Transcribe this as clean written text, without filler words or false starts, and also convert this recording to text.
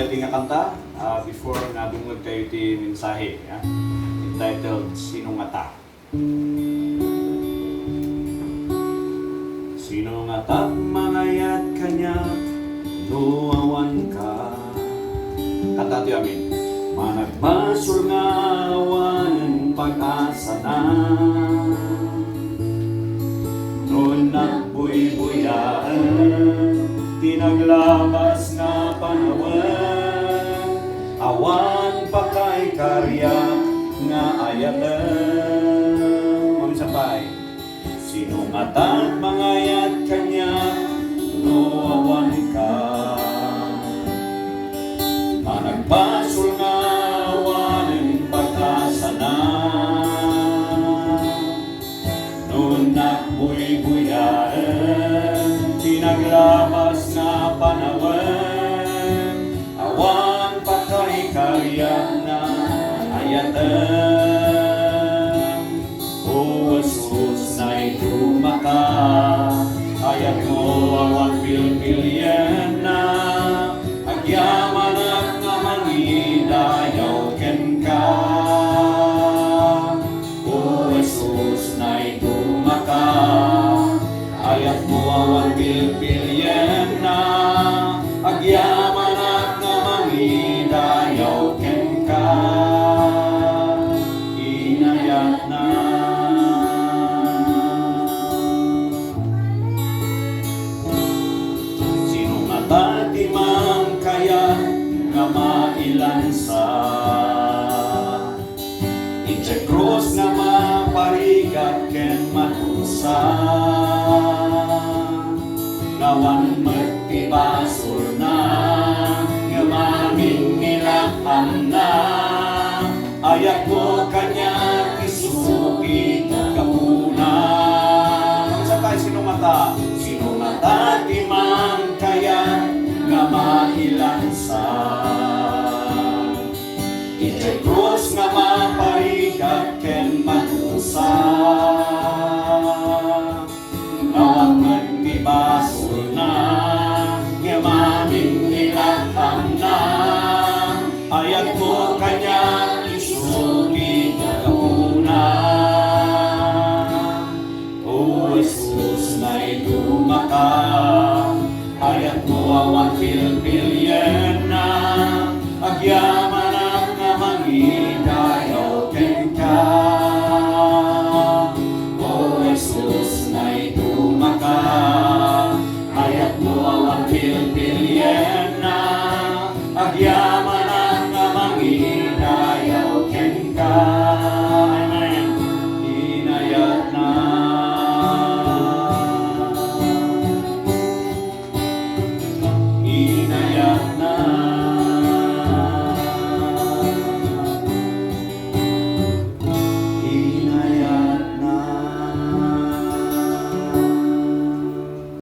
dati nga kanta, before nga dungod kayo ti mensahe, entitled Sino Nga Ta? Sino nga ta mangayat kanya, nuawan ka. Kanta ti amin. Managbasol nga awan pag-asa na, noon nagbuy-buyaan, tinaglabas nga panawan, awan pa kay karya nga ayatan. Mamisapay. Sino nga ta't mangayat kanya, nuawan ka. Managbasol nga awan pag-asa na, noon nagbuy-buyaan, tinaglabas na panawan, awan pa kay karya na ayatan. O Jesus na'y dumaka, ayat mo awan pilpilyan na, agyaman at nga mangidayaw ken ka. O Jesus na'y dumaka, ayat mo awan pilpilyan na, agyaman at nga mangidayaw ken ka. Inayat na. Sino nga tati mang kaya nga mailansa, itse krus nga maparigat ken matusa, ngawan magtibasol na, nga mamingilakam na, ayat mo kanya isuki kapuna. Sabay, sino mata? Sino mata di man kaya nga mailansa, itse krus nga maparigat ken matusa, awang magtibasol na, nga mamingilakam na, ayat mo kanya isuki kapuna. O Jesus na'y dumaka, ayat mo awan pilpilyan na, agyaman at nga mangidayaw ken ka. O Jesus na'y dumaka, ayat mo awan pilpilyan na, agyaman